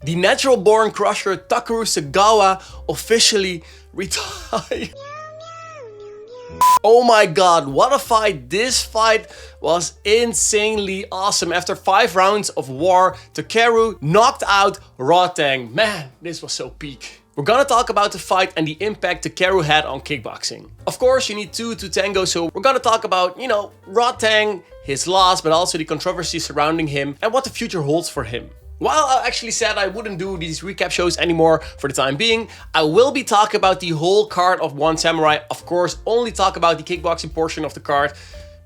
The natural-born crusher Takeru Sagawa officially retired. Oh my god, what a fight. This fight was insanely awesome. After 5 rounds of war, Takeru knocked out Rodtang. Man, this was so peak. We're gonna talk about the fight and the impact Takeru had on kickboxing. Of course, you need 2 to tango, so we're gonna talk about, Rodtang, his loss, but also the controversy surrounding him and what the future holds for him. While I actually said I wouldn't do these recap shows anymore for the time being, I will be talking about the whole card of One Samurai. Of course, only talk about the kickboxing portion of the card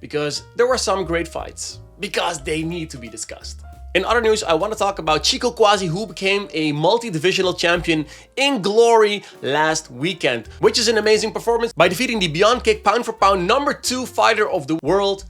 because there were some great fights. Because they need to be discussed. In other news, I want to talk about Chico Kwasi, who became a multi-divisional champion in glory last weekend, which is an amazing performance by defeating the Beyond Kick pound for pound #2 fighter of the world,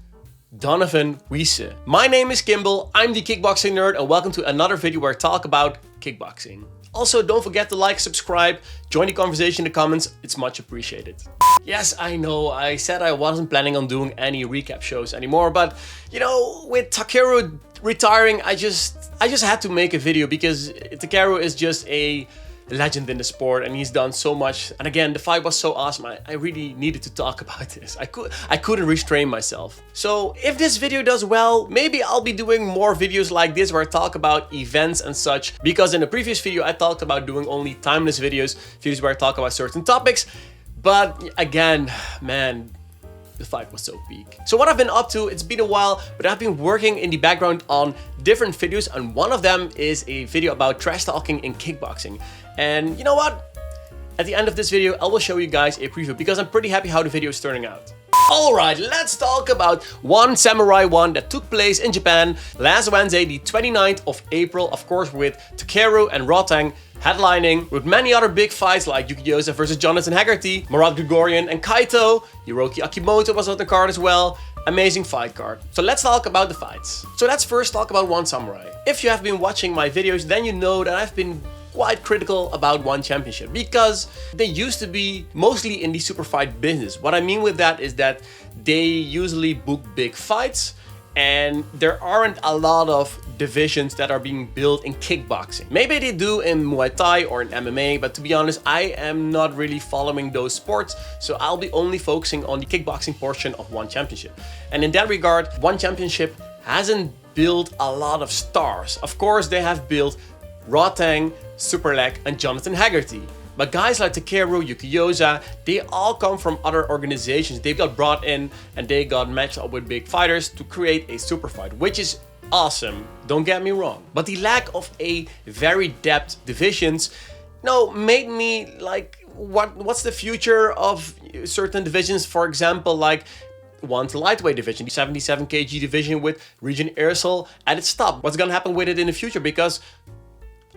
Donovan Wisse. My name is Kimball, I'm the kickboxing nerd, and welcome to another video where I talk about kickboxing. Also, don't forget to like, subscribe, join the conversation in the comments, it's much appreciated. Yes, I know, I said I wasn't planning on doing any recap shows anymore, but with Takeru retiring, I just had to make a video because Takeru is just a legend in the sport and he's done so much. And again, the fight was so awesome. I really needed to talk about this. I couldn't restrain myself. So if this video does well, maybe I'll be doing more videos like this where I talk about events and such. Because in the previous video, I talked about doing only timeless videos where I talk about certain topics. But again, man, the fight was so peak. So what I've been up to, it's been a while, but I've been working in the background on different videos, and one of them is a video about trash talking in kickboxing. And you know what? At the end of this video, I will show you guys a preview because I'm pretty happy how the video is turning out. Alright, let's talk about One Samurai 1 that took place in Japan last Wednesday, the 29th of April, of course with Takeru and Rodtang headlining, with many other big fights like Yuki Yoza versus Jonathan Haggerty, Marat Grigorian and Kaito, Hiroki Akimoto was on the card as well. Amazing fight card. So let's talk about the fights. So let's first talk about One Samurai. If you have been watching my videos, then you know that I've been quite critical about One Championship because they used to be mostly in the super fight business. What I mean with that is that they usually book big fights and there aren't a lot of divisions that are being built in kickboxing. Maybe they do in Muay Thai or in MMA, but to be honest, I am not really following those sports, so I'll be only focusing on the kickboxing portion of One Championship. And in that regard, One Championship hasn't built a lot of stars. Of course, they have built Rodtang, Superleg, and Jonathan Haggerty. But guys like Takeru, Yuki Yoza, they all come from other organizations. They got brought in and they got matched up with big fighters to create a super fight, which is awesome, don't get me wrong. But the lack of a very depth divisions, made me like, what's the future of certain divisions? For example, like One's lightweight division, the 77 kg division with Region Airsel at its top. What's gonna happen with it in the future? Because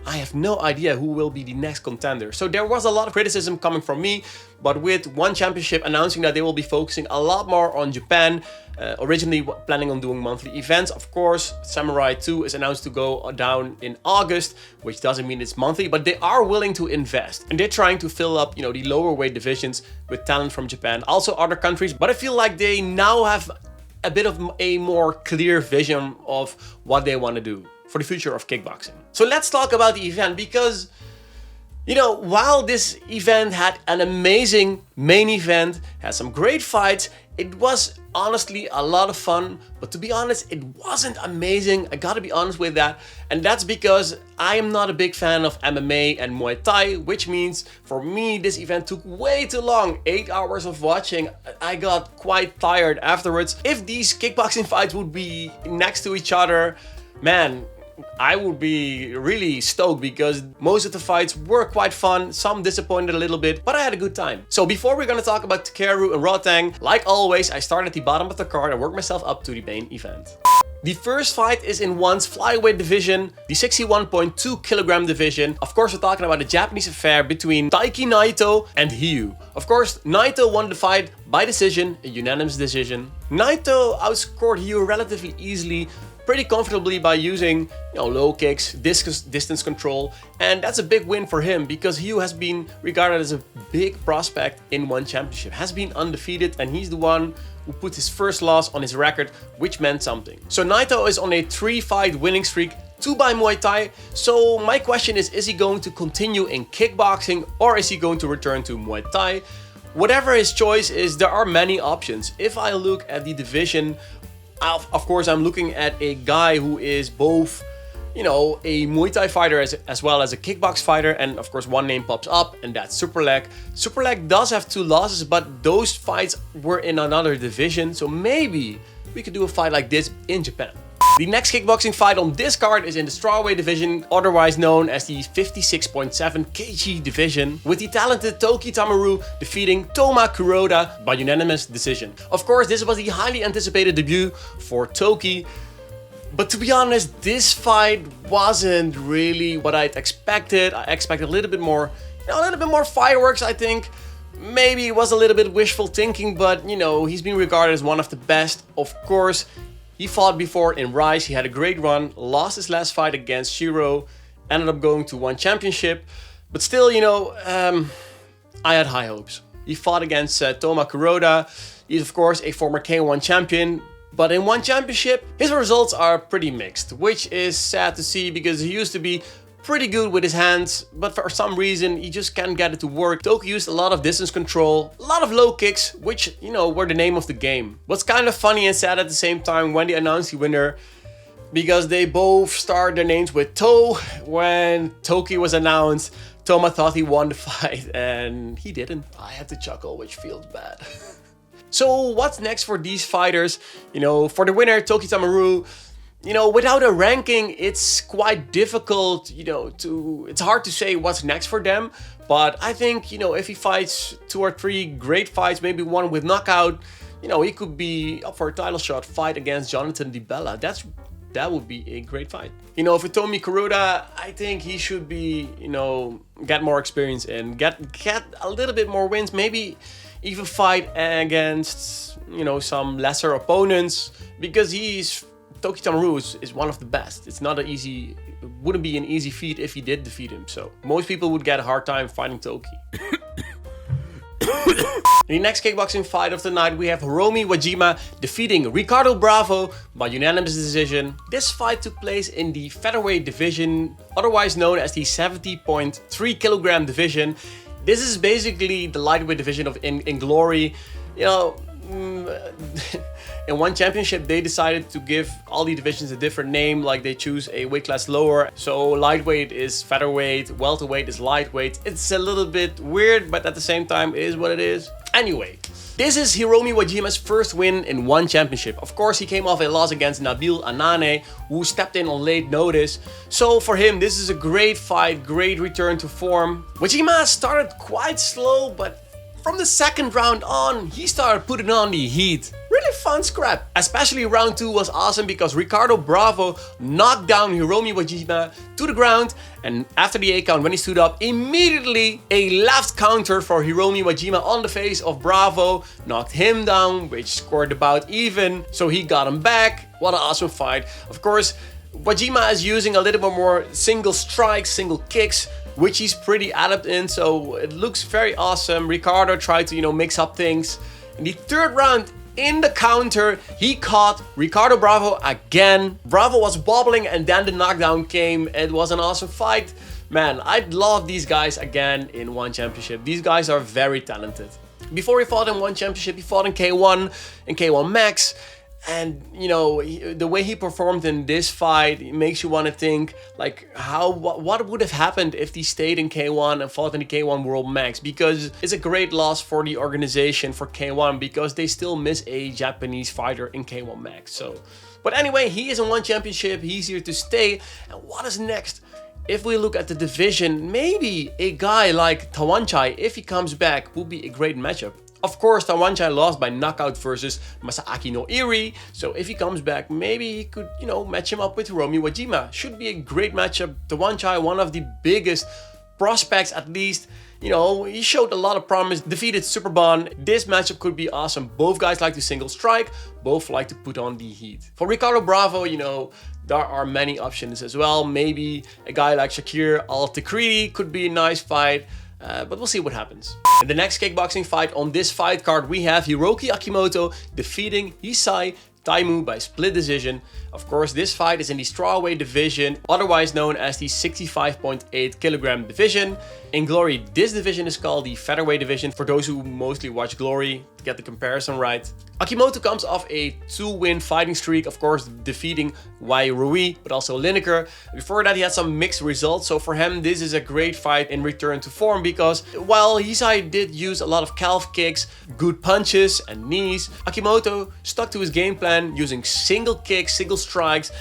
I have no idea who will be the next contender. So there was a lot of criticism coming from me, but with One Championship announcing that they will be focusing a lot more on Japan, originally planning on doing monthly events. Of course, Samurai 2 is announced to go down in August, which doesn't mean it's monthly, but they are willing to invest. And they're trying to fill up, the lower weight divisions with talent from Japan, also other countries. But I feel like they now have a bit of a more clear vision of what they want to do for the future of kickboxing. So let's talk about the event because, while this event had an amazing main event, had some great fights, it was honestly a lot of fun, but to be honest, it wasn't amazing. I gotta be honest with that. And that's because I am not a big fan of MMA and Muay Thai, which means for me, this event took way too long. 8 hours of watching. I got quite tired afterwards. If these kickboxing fights would be next to each other, man, I would be really stoked because most of the fights were quite fun, some disappointed a little bit, but I had a good time. So before we're gonna talk about Takeru and Rodtang, like always, I start at the bottom of the card and work myself up to the main event. The first fight is in One's flyweight division, the 61.2 kilogram division. Of course, we're talking about a Japanese affair between Taiki Naito and Hiyu. Of course, Naito won the fight by decision, a unanimous decision. Naito outscored Hiyu relatively easily, pretty comfortably by using low kicks, distance control, and that's a big win for him because Hiyu has been regarded as a big prospect in One Championship, has been undefeated, and he's the one who put his first loss on his record, which meant something. So Naito is on a 3-fight winning streak, to buy Muay Thai. So my question is he going to continue in kickboxing or is he going to return to Muay Thai? Whatever his choice is, there are many options. If I look at the division, of course I'm looking at a guy who is both, you know, a Muay Thai fighter as well as a kickbox fighter, and of course one name pops up, and that's Superleg. Superleg does have 2 losses, but those fights were in another division, so maybe we could do a fight like this in Japan. The next kickboxing fight on this card is in the strawweight division, otherwise known as the 56.7 kg division, with the talented Toki Tamaru defeating Toma Kuroda by unanimous decision. Of course, this was the highly anticipated debut for Toki, but to be honest, this fight wasn't really what I'd expected. I expected a little bit more, a little bit more fireworks, I think. Maybe it was a little bit wishful thinking, but you know, he's been regarded as one of the best. Of course, he fought before in Rise, he had a great run, lost his last fight against Shiro, ended up going to one championship, but still, you know, I had high hopes. He fought against Toma Kuroda. He's of course a former K1 champion, but in one championship, his results are pretty mixed, which is sad to see because he used to be pretty good with his hands, but for some reason he just can't get it to work. Toki used a lot of distance control, a lot of low kicks, which, you know, were the name of the game. What's kind of funny and sad at the same time when they announced the winner, because they both start their names with To. When Toki was announced, Toma thought he won the fight and he didn't. I had to chuckle, which feels bad. So what's next for these fighters? You know, for the winner, Toki Tamaru, you know, without a ranking, it's quite difficult, you know, it's hard to say what's next for them. But I think, you know, if he fights 2 or 3 great fights, maybe one with knockout, you know, he could be up for a title shot fight against Jonathan DiBella. That would be a great fight. You know, for Toma Kuroda, I think he should be, you know, get more experience and get a little bit more wins. Maybe even fight against, you know, some lesser opponents, because Toki Tamaru is one of the best. It's not an easy, it wouldn't be an easy feat if he did defeat him. So most people would get a hard time fighting Toki. In the next kickboxing fight of the night, we have Hiromi Wajima defeating Ricardo Bravo by unanimous decision. This fight took place in the featherweight division, otherwise known as the 70.3 kilogram division. This is basically the lightweight division of in Glory. You know, in one championship they decided to give all the divisions a different name, like they choose a weight class lower. So lightweight is featherweight, welterweight is lightweight. It's a little bit weird, but at the same time it is what it is. Anyway, this is Hiromi Wajima's first win in one championship. Of course, he came off a loss against Nabil Anane, who stepped in on late notice. So for him, this is a great fight, great return to form. Wajima started quite slow, but from the second round on, he started putting on the heat. Really fun scrap. Especially round 2 was awesome because Ricardo Bravo knocked down Hiromi Wajima to the ground, and after the 8 count, when he stood up, immediately a left counter for Hiromi Wajima on the face of Bravo, knocked him down, which scored the bout even, so he got him back. What an awesome fight. Of course, Wajima is using a little bit more single strikes, single kicks, which he's pretty adept in, so it looks very awesome. Ricardo tried to, you know, mix up things. In the 3rd round, in the counter, he caught Ricardo Bravo again. Bravo was wobbling and then the knockdown came. It was an awesome fight. Man, I'd love these guys again in one championship. These guys are very talented. Before he fought in one championship, he fought in K1 and K1 Max. And, you know, the way he performed in this fight makes you want to think, like, what would have happened if he stayed in K1 and fought in the K1 World Max? Because it's a great loss for the organization, for K1, because they still miss a Japanese fighter in K1 Max. So, but anyway, he is in one championship, he's here to stay. And what is next? If we look at the division, maybe a guy like Tawanchai, if he comes back, will be a great matchup. Of course, Tawanchai lost by knockout versus Masaaki no Iri, so if he comes back, maybe he could, you know, match him up with Hiromi Wajima. Should be a great matchup. Tawanchai, one of the biggest prospects, at least. You know, he showed a lot of promise, defeated Superbon. This matchup could be awesome. Both guys like to single strike, both like to put on the heat. For Ricardo Bravo, you know, there are many options as well. Maybe a guy like Shakir Al-Takriti could be a nice fight. But we'll see what happens. In the next kickboxing fight on this fight card, we have Hiroki Akimoto defeating Hisai Taimu by split decision. Of course, this fight is in the strawweight division, otherwise known as the 65.8 kilogram division. In Glory, this division is called the featherweight division, for those who mostly watch Glory to get the comparison right. Akimoto comes off a 2-win fighting streak, of course defeating Wai Rui, but also Lineker. Before that he had some mixed results, so for him this is a great fight in return to form, because while Hisai did use a lot of calf kicks, good punches and knees, Akimoto stuck to his game plan, using single kicks, single strikes,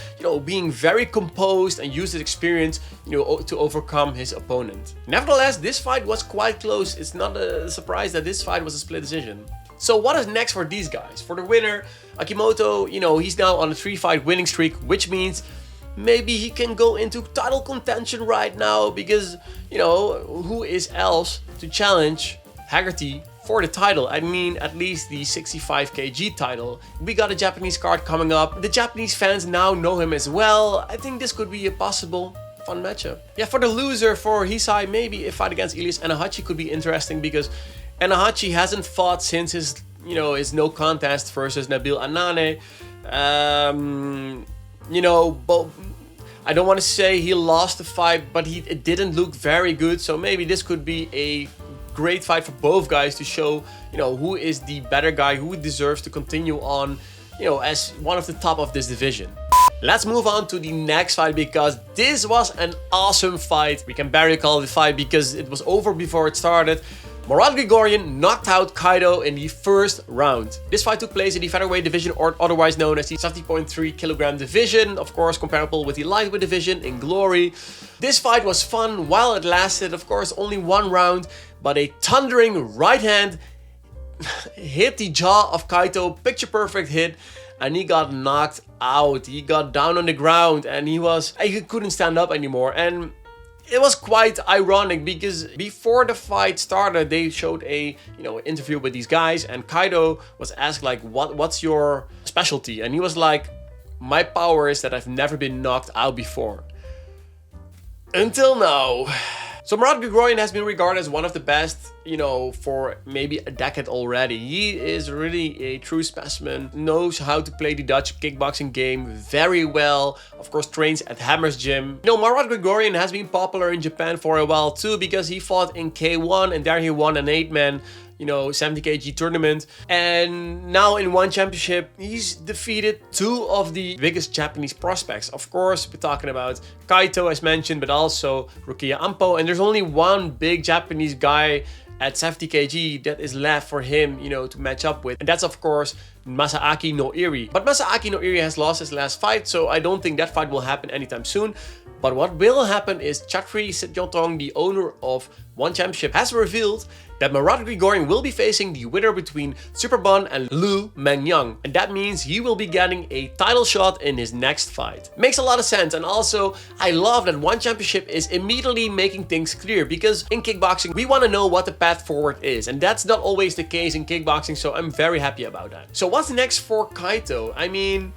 being very composed and used his experience, to overcome his opponent. Nevertheless, this fight was quite close. It's not a surprise that this fight was a split decision. So what is next for these guys? For the winner, Akimoto, he's now on a 3-fight winning streak, which means maybe he can go into title contention right now, because, who is else to challenge Haggerty for the title? I mean, at least the 65 kg title. We got a Japanese card coming up. The Japanese fans now know him as well. I think this could be a possible fun matchup. Yeah, for the loser, for Hisai, maybe a fight against Elias Anahachi could be interesting, because Anahachi hasn't fought since his no contest versus Nabil Anane. But I don't want to say he lost the fight, but it didn't look very good. So maybe this could be a great fight for both guys to show, who is the better guy, who deserves to continue on, as one of the top of this division. Let's move on to the next fight, because this was an awesome fight. We can barely call it a fight because it was over before it started. Marat Grigorian knocked out Kaito in the first round. This fight took place in the featherweight division, or otherwise known as the 70.3 kilogram division, of course comparable with the lightweight division in Glory. This fight was fun while it lasted, of course only one round, but a thundering right hand hit the jaw of Kaito, picture perfect hit, and he got knocked out. He got down on the ground and he couldn't stand up anymore. And it was quite ironic, because before the fight started, they showed a interview with these guys, and Kaito was asked like, what's your specialty? And he was like, my power is that I've never been knocked out before. Until now. So Marat Grigorian has been regarded as one of the best, for maybe a decade already. He is really a true specimen, knows how to play the Dutch kickboxing game very well, of course trains at Hammer's gym. Marat Grigorian has been popular in Japan for a while too, because he fought in K1 and there he won an 8-man 70 kg tournament, and now in one championship he's defeated 2 of the biggest Japanese prospects. Of course we're talking about Kaito as mentioned, but also Rukiya Ampo, and there's only one big Japanese guy at 70 kg that is left for him to match up with, and that's of course Masaaki Noiri. But Masaaki Noiri has lost his last fight, so I don't think that fight will happen anytime soon. But what will happen is Chatri Sitjotong, the owner of One Championship, has revealed that Marat Grigorian will be facing the winner between Superbon and Lu Mengyang, and that means he will be getting a title shot in his next fight. Makes a lot of sense, and also I love that One Championship is immediately making things clear, because in kickboxing we want to know what the path forward is, and that's not always the case in kickboxing, so I'm very happy about that. So what's next for Kaito? I mean,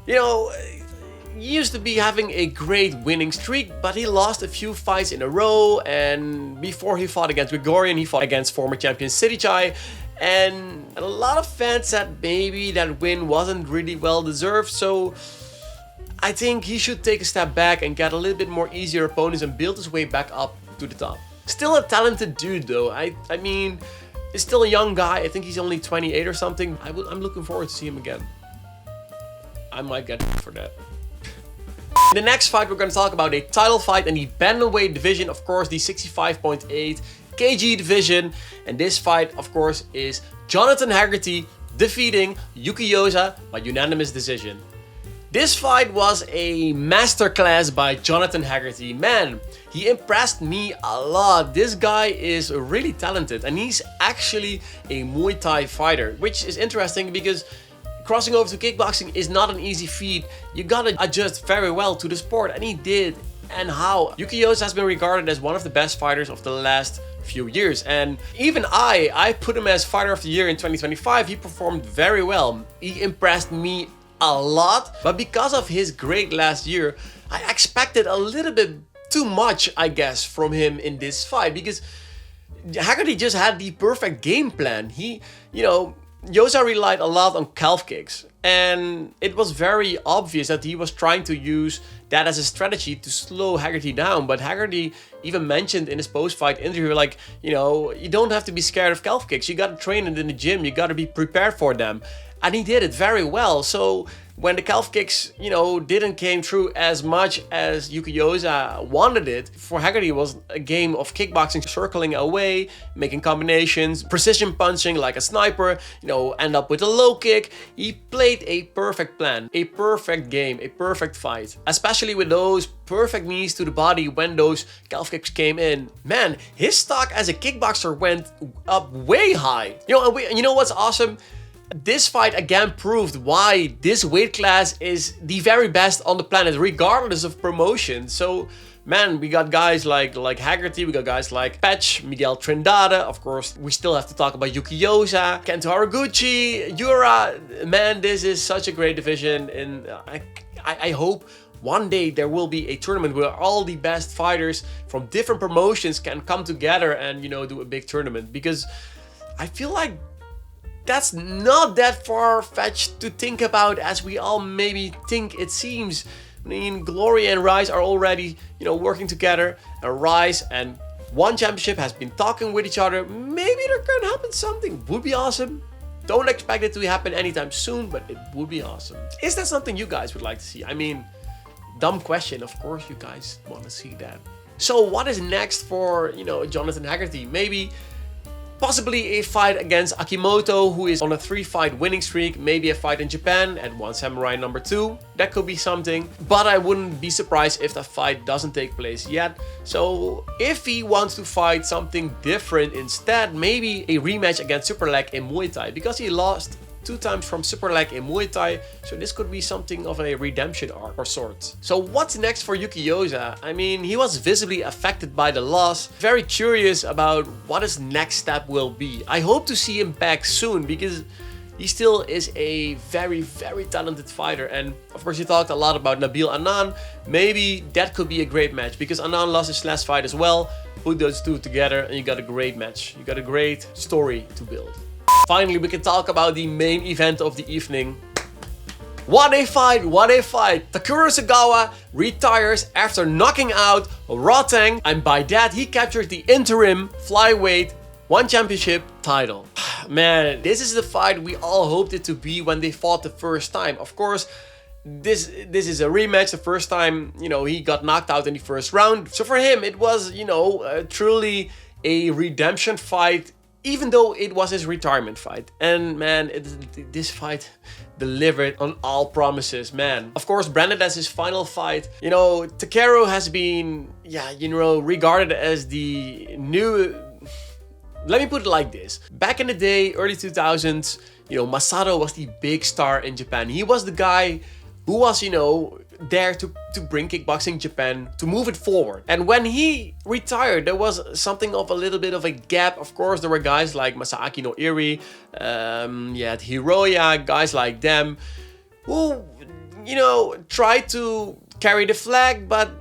he used to be having a great winning streak, but he lost a few fights in a row, and before he fought against Grigorian, he fought against former champion Sidichai, and a lot of fans said maybe that win wasn't really well deserved, so I think he should take a step back and get a little bit more easier opponents and build his way back up to the top. Still a talented dude though. I mean, he's still a young guy. I think he's only 28 or something. I'm looking forward to see him again. I might get for that. In the next fight, we're going to talk about a title fight in the bantamweight division, of course, the 65.8 kg division. And this fight, of course, is Jonathan Haggerty defeating Yuki Yoza by unanimous decision. This fight was a masterclass by Jonathan Haggerty. Man, he impressed me a lot. This guy is really talented, and he's actually a Muay Thai fighter, which is interesting because crossing over to kickboxing is not an easy feat. You gotta adjust very well to the sport, and he did. And how? Yuki Yoza has been regarded as one of the best fighters of the last few years, and even I put him as fighter of the year in 2025. He performed very well. He impressed me a lot, but because of his great last year, I expected a little bit too much, I guess, from him in this fight, because Haggerty just had the perfect game plan. He, Yoza relied a lot on calf kicks, and it was very obvious that he was trying to use that as a strategy to slow Haggerty down. But Haggerty even mentioned in his post-fight interview, like, you know, you don't have to be scared of calf kicks. You gotta train it in the gym. You gotta be prepared for them. And he did it very well. So when the calf kicks, you know, didn't came through as much as Yuki Yoza wanted it, for Haggerty it was a game of kickboxing, circling away, making combinations, precision punching like a sniper, you know, end up with a low kick. He played a perfect plan, a perfect game, a perfect fight, especially with those perfect knees to the body when those calf kicks came in. Man, his stock as a kickboxer went up way high. You know, and you know what's awesome? This fight again proved why this weight class is the very best on the planet, regardless of promotion. So, man, we got guys like Haggerty, we got guys like Patch, Miguel Trindade, of course, we still have to talk about Yuki Yoza, Kento Haraguchi, Yura. Man, this is such a great division, and I hope one day there will be a tournament where all the best fighters from different promotions can come together and, you know, do a big tournament, because I feel like that's not that far-fetched to think about as we all maybe think it seems. I mean, Glory and Rise are already, you know, working together. And Rise and One Championship has been talking with each other. Maybe there can happen something. Would be awesome. Don't expect it to happen anytime soon, but it would be awesome. Is that something you guys would like to see? I mean, dumb question. Of course you guys want to see that. So what is next for, you know, Jonathan Haggerty? Maybe possibly a fight against Akimoto, who is on a 3-fight winning streak. Maybe a fight in Japan at One Samurai #2. That could be something. But I wouldn't be surprised if that fight doesn't take place yet. So if he wants to fight something different instead, maybe a rematch against Super Leg in Muay Thai, because he lost 2 times from Super Leg in Muay Thai, so this could be something of a redemption arc or sorts. So what's next for Yuki Yoza? I mean, he was visibly affected by the loss. Very curious about what his next step will be. I hope to see him back soon, because he still is a very, very talented fighter. And of course, he talked a lot about Nabil Anand. Maybe that could be a great match, because Anand lost his last fight as well. Put those two together and you got a great match. You got a great story to build. Finally, we can talk about the main event of the evening. What a fight, what a fight. Takeru Sagawa retires after knocking out Rodtang, and by that he captured the interim flyweight One Championship title. Man, this is the fight we all hoped it to be when they fought the first time. Of course, this is a rematch. The first time, you know, he got knocked out in the first round. So for him, it was, you know, truly a redemption fight, even though it was his retirement fight. And man, this fight delivered on all promises, man. Of course, branded as his final fight, you know, Takeru has been, yeah, you know, regarded as the new... Let me put it like this. Back in the day, early 2000s, you know, Masato was the big star in Japan. He was the guy who was, you know, there to bring kickboxing Japan, to move it forward. And when he retired, there was something of a little bit of a gap. Of course, there were guys like Masaaki no Iri, Hiroya, guys like them, who, you know, tried to carry the flag, but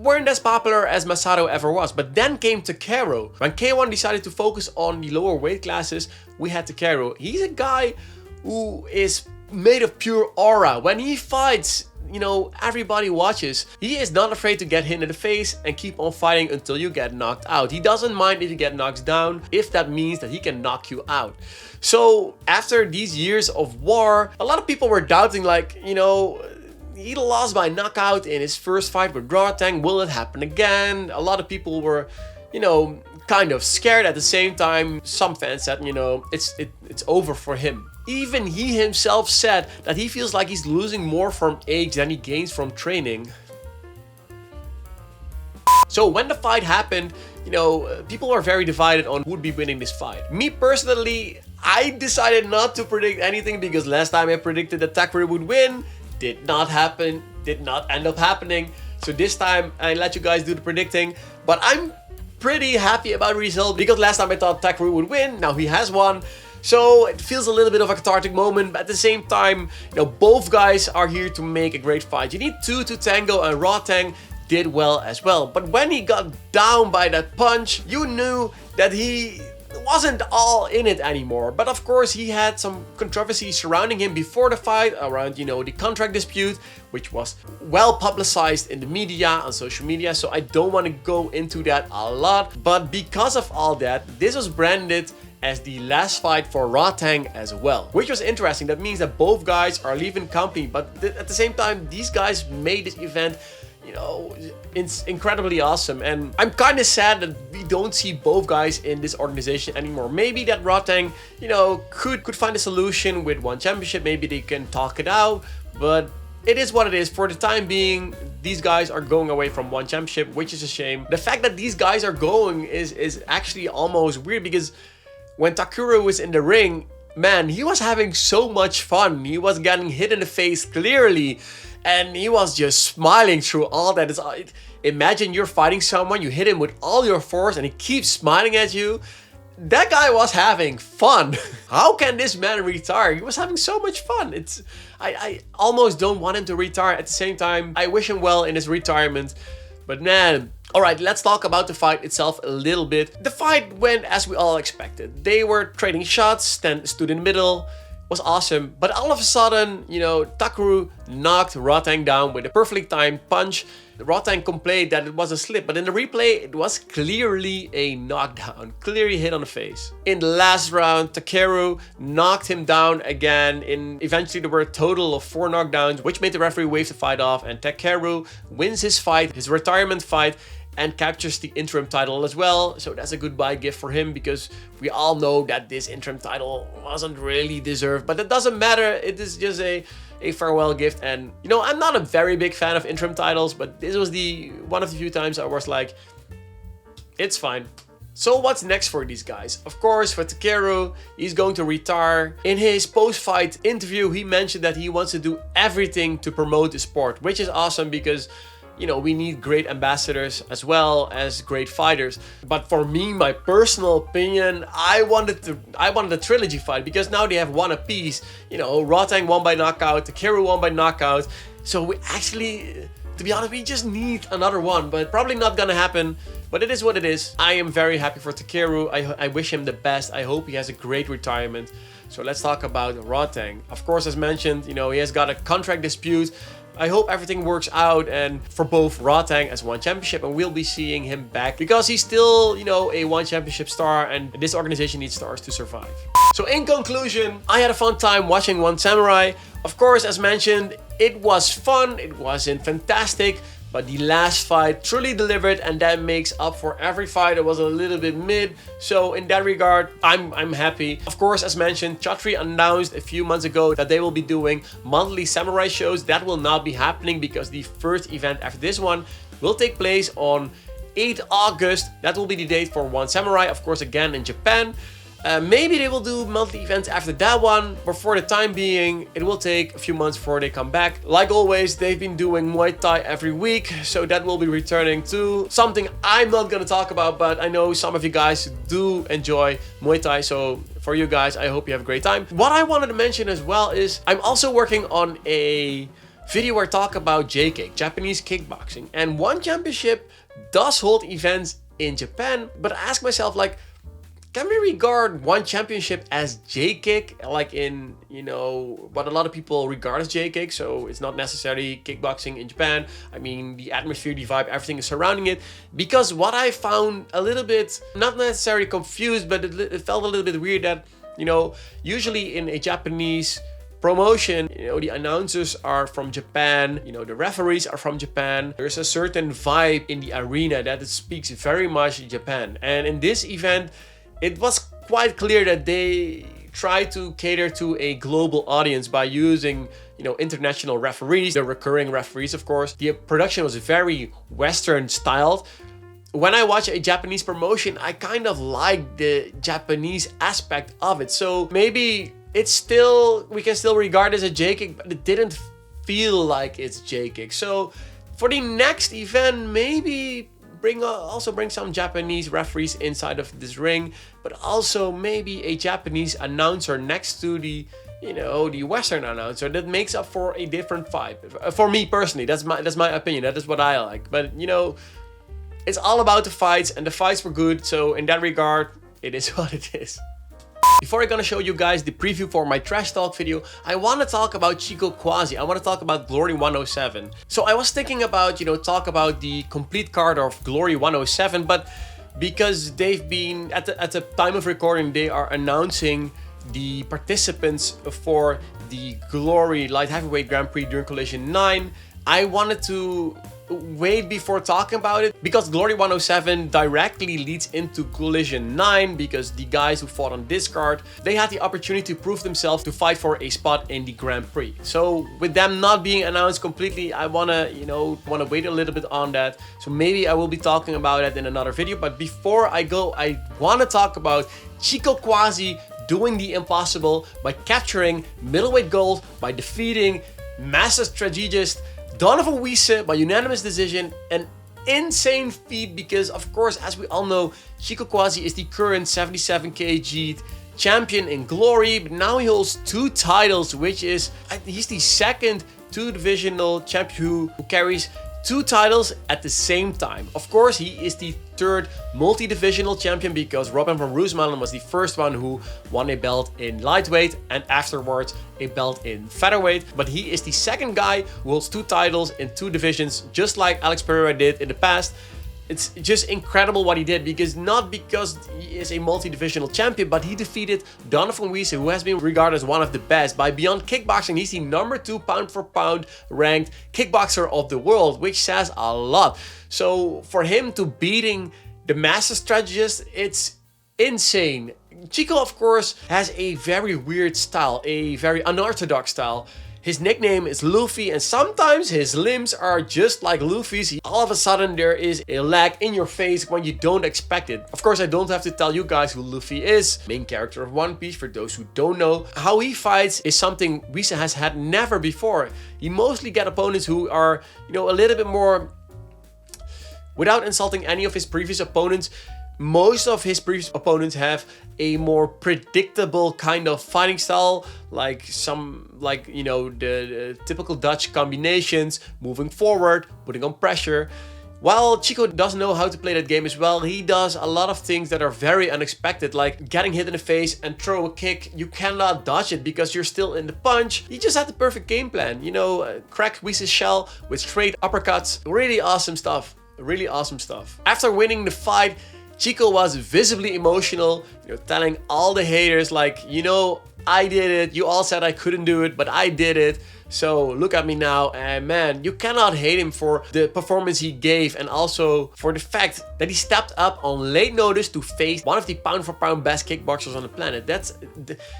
weren't as popular as Masato ever was. But then came Takeru. When K1 decided to focus on the lower weight classes, we had Takeru. He's a guy who is made of pure aura. When he fights, you know, everybody watches. He is not afraid to get hit in the face and keep on fighting until you get knocked out. He doesn't mind if you get knocked down, if that means that he can knock you out. So after these years of war, a lot of people were doubting, like, you know, he lost by knockout in his first fight with Rodtang. Will it happen again? A lot of people were, you know, kind of scared. At the same time, some fans said, you know, it's over for him. Even he himself said that he feels like he's losing more from age than he gains from training. So when the fight happened, you know, people were very divided on who would be winning this fight. Me personally, I decided not to predict anything, because last time I predicted that Takeru would win. Did not happen, did not end up happening. So this time I let you guys do the predicting, but I'm pretty happy about the result, because last time I thought Takeru would win, now he has won. So it feels a little bit of a cathartic moment, but at the same time, you know, both guys are here to make a great fight. You need two to tango, and Rodtang did well as well. But when he got down by that punch, you knew that he wasn't all in it anymore. But of course, he had some controversy surrounding him before the fight around, you know, the contract dispute, which was well publicized in the media, on social media. So I don't want to go into that a lot. But because of all that, this was branded as the last fight for Rodtang as well, which was interesting. That means that both guys are leaving company, but at the same time, these guys made this event, you know, it's incredibly awesome. And I'm kind of sad that we don't see both guys in this organization anymore. Maybe that Rodtang, you know, could find a solution with one championship. Maybe they can talk it out, but it is what it is. For the time being, these guys are going away from one championship, which is a shame. The fact that these guys are going is actually almost weird, because when Takeru was in the ring, man, he was having so much fun. He was getting hit in the face clearly, and he was just smiling through all that. Imagine you're fighting someone, you hit him with all your force, and he keeps smiling at you. That guy was having fun. How can this man retire? He was having so much fun. I almost don't want him to retire. At the same time, I wish him well in his retirement. But man, alright, let's talk about the fight itself a little bit. The fight went as we all expected. They were trading shots, then stood in the middle. Was awesome. But all of a sudden, you know, Takeru knocked Rodtang down with a perfectly timed punch. Rodtang complained that it was a slip, but in the replay, it was clearly a knockdown. Clearly hit on the face. In the last round, Takeru knocked him down again. Eventually, there were a total of 4 knockdowns, which made the referee wave the fight off, and Takeru wins his fight, his retirement fight, and captures the interim title as well. So that's a goodbye gift for him, because we all know that this interim title wasn't really deserved, but it doesn't matter. It is just a farewell gift. And you know, I'm not a very big fan of interim titles, but this was one of the few times I was like, it's fine. So what's next for these guys? Of course, for Takeru, he's going to retire. In his post-fight interview, he mentioned that he wants to do everything to promote the sport, which is awesome, because you know, we need great ambassadors as well as great fighters. But for me, my personal opinion, I wanted a trilogy fight, because now they have one apiece. You know, Rodtang won by knockout, Takeru won by knockout. So we actually, to be honest, we just need another one, but probably not gonna happen. But it is what it is. I am very happy for Takeru. I wish him the best. I hope he has a great retirement. So let's talk about Rodtang. Of course, as mentioned, you know, he has got a contract dispute. I hope everything works out, and for both Rodtang as one championship, and we'll be seeing him back, because he's still, you know, a one championship star, and this organization needs stars to survive. So in conclusion, I had a fun time watching One Samurai. Of course, as mentioned, it was fun, it wasn't fantastic, but the last fight truly delivered, and that makes up for every fight that was a little bit mid. So in that regard, I'm happy. Of course, as mentioned, Chatri announced a few months ago that they will be doing monthly samurai shows. That will not be happening, because the first event after this one will take place on 8 August. That will be the date for One Samurai, of course, again in Japan. Maybe they will do monthly events after that one, but for the time being, it will take a few months before they come back. Like always, they've been doing Muay Thai every week, so that will be returning to something I'm not gonna talk about, but I know some of you guys do enjoy Muay Thai, so for you guys, I hope you have a great time. What I wanted to mention as well is I'm also working on a video where I talk about JKICK, Japanese kickboxing, and one championship does hold events in Japan, but I ask myself, like, can we regard one championship as JKICK, like in, you know, what a lot of people regard as JKICK? So it's not necessarily kickboxing in Japan. I mean, the atmosphere, the vibe, everything is surrounding it. Because what I found a little bit, not necessarily confused, but it felt a little bit weird that, you know, usually in a Japanese promotion, you know, the announcers are from Japan, you know, the referees are from Japan. There's a certain vibe in the arena that it speaks very much Japan. And in this event, it was quite clear that they tried to cater to a global audience by using, you know, international referees, the recurring referees, of course. The production was very Western styled. When I watch a Japanese promotion, I kind of like the Japanese aspect of it. So maybe it's still, we can still regard it as a JKICK, but it didn't feel like it's JKICK. So for the next event, maybe also bring some Japanese referees inside of this ring, but also maybe a Japanese announcer next to the, you know, the Western announcer. That makes up for a different vibe. For me personally, that's my opinion. That is what I like. But you know, it's all about the fights, and the fights were good. So in that regard, it is what it is. Before I'm gonna show you guys the preview for my trash talk video, I want to talk about Chico Kwasi. I want to talk about Glory 107. So I was thinking about, talk about the complete card of Glory 107, but because they've been, at the time of recording, they are announcing the participants for the Glory Light Heavyweight Grand Prix during Collision 9, I wanted to wait before talking about it because Glory 107 directly leads into Collision 9 because the guys who fought on this card, they had the opportunity to prove themselves to fight for a spot in the Grand Prix. So with them not being announced completely, I wanna wait a little bit on that. So maybe I will be talking about it in another video. But before I go, I wanna talk about Chico Kwasi doing the impossible by capturing middleweight gold by defeating master strategist Donovan Wisse by unanimous decision. An insane feat because, of course, as we all know, Chico Kwasi is the current 77 kg champion in Glory, but now he holds 2 titles, which is, he's the second 2-divisional champion who carries 2 titles at the same time. Of course, he is the 3rd multi-divisional champion because Robin van Roosmalen was the first one who won a belt in lightweight and afterwards a belt in featherweight. But he is the second guy who holds 2 titles in 2 divisions, just like Alex Pereira did in the past. It's just incredible what he did, because not because he is a multi-divisional champion, but he defeated Donovan Wisse, who has been regarded as one of the best. By Beyond Kickboxing, he's the number 2 pound for pound ranked kickboxer of the world, which says a lot. So for him to beating the master strategist, it's insane. Chico, of course, has a very weird style, a very unorthodox style. His nickname is Luffy, and sometimes his limbs are just like Luffy's. All of a sudden there is a lag in your face when you don't expect it. Of course, I don't have to tell you guys who Luffy is. Main character of One Piece, for those who don't know. How he fights is something Wisse has had never before. He mostly get opponents who are, a little bit more, without insulting any of his previous opponents, most of his previous opponents have a more predictable kind of fighting style, like the typical Dutch combinations, moving forward, putting on pressure. While Chico doesn't know how to play that game as well, he does a lot of things that are very unexpected, like getting hit in the face and throw a kick. You cannot dodge it because you're still in the punch. He just had the perfect game plan, crack Wisse's shell with straight uppercuts. Really awesome stuff. Really awesome stuff. After winning the fight, Chico was visibly emotional, telling all the haters like, I did it. You all said I couldn't do it, but I did it. So look at me now. And man, you cannot hate him for the performance he gave, and also for the fact that he stepped up on late notice to face one of the pound for pound best kickboxers on the planet.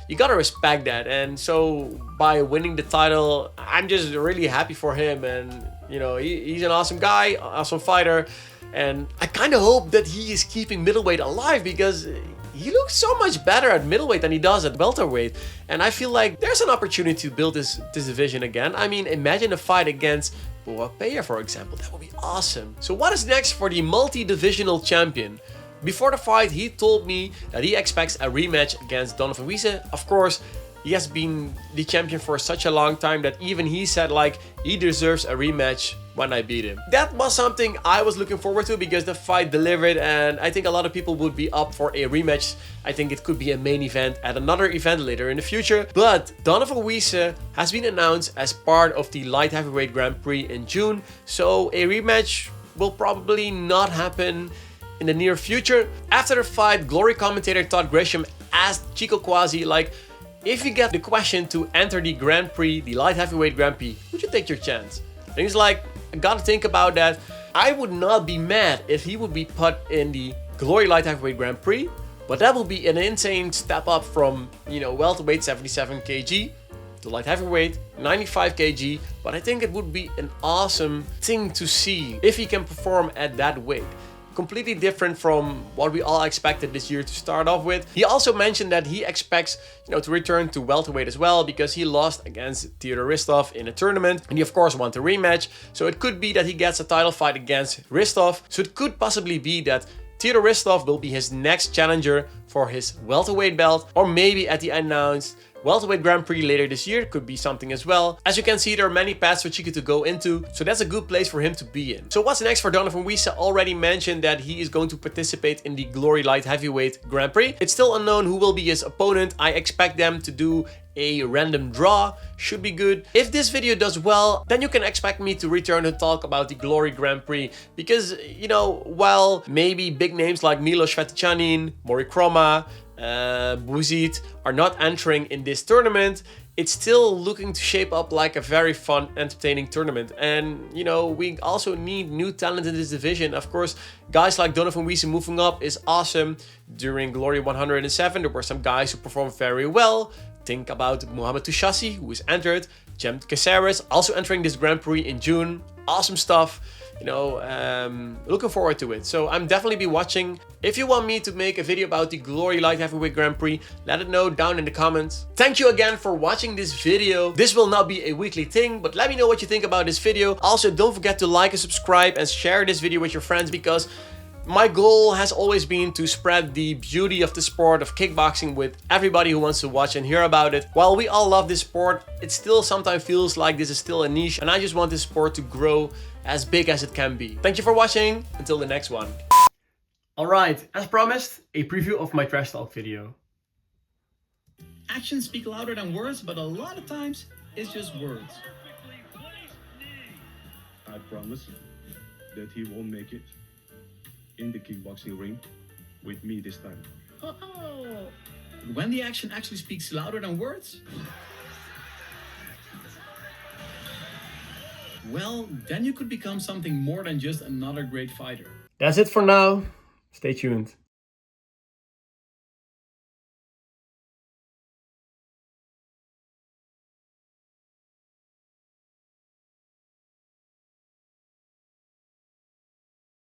You gotta respect that. And so by winning the title, I'm just really happy for him. And he's an awesome guy, awesome fighter. And I kind of hope that he is keeping middleweight alive, because he looks so much better at middleweight than he does at welterweight. And I feel like there's an opportunity to build this division again. I mean, imagine a fight against Boapeya, for example. That would be awesome. So what is next for the multi-divisional champion? Before the fight, he told me that he expects a rematch against Donovan Wisse. Of course, he has been the champion for such a long time that even he said like he deserves a rematch when I beat him. That was something I was looking forward to because the fight delivered, and I think a lot of people would be up for a rematch. I think it could be a main event at another event later in the future. But Donovan Wisse has been announced as part of the Light Heavyweight Grand Prix in June, so a rematch will probably not happen in the near future. After the fight, Glory commentator Todd Grisham asked Chico Kwasi like, if you get the question to enter the Grand Prix, the Light Heavyweight Grand Prix, would you take your chance? And he's like, I gotta think about that. I would not be mad if he would be put in the Glory Light Heavyweight Grand Prix, but that would be an insane step up from, welterweight 77 kg to light heavyweight 95 kg. But I think it would be an awesome thing to see if he can perform at that weight. Completely different from what we all expected this year to start off with. He also mentioned that he expects, to return to welterweight as well, because he lost against Theodore Ristov in a tournament, and he of course wants a rematch. So it could be that he gets a title fight against Ristov. So it could possibly be that Theodore Ristov will be his next challenger for his welterweight belt, or maybe at the announced welterweight Grand Prix later this year could be something as well. As you can see, there are many paths for Chico to go into, so that's a good place for him to be in. So what's next for Donovan Wisse? Already mentioned that he is going to participate in the Glory Light Heavyweight Grand Prix. It's still unknown who will be his opponent. I expect them to do a random draw, should be good. If this video does well, then you can expect me to return to talk about the Glory Grand Prix, because, you know, while maybe big names like Milos Svetichanin, Mori Kroma, Buzit are not entering in this tournament, it's still looking to shape up like a very fun, entertaining tournament. And, you know, we also need new talent in this division. Of course, guys like Donovan Wisse moving up is awesome. During Glory 107, there were some guys who performed very well. Think about Mohamed Touchassi, who is entered. Jem Caceres also entering this Grand Prix in June. Awesome stuff. You know, looking forward to it. So I'm definitely be watching. If you want me to make a video about the Glory Light Heavyweight Grand Prix, let it know down in the comments. Thank you again for watching this video. This will not be a weekly thing, but let me know what you think about this video. Also, don't forget to like and subscribe and share this video with your friends, because my goal has always been to spread the beauty of the sport of kickboxing with everybody who wants to watch and hear about it. While we all love this sport, it still sometimes feels like this is still a niche, and I just want this sport to grow as big as it can be. Thank you for watching. Until the next one. Alright, as promised, a preview of my trash talk video. Actions speak louder than words, but a lot of times it's just words. I promise that he won't make it in the kickboxing ring with me this time. Oh, when the action actually speaks louder than words, well, then you could become something more than just another great fighter. That's it for now. Stay tuned.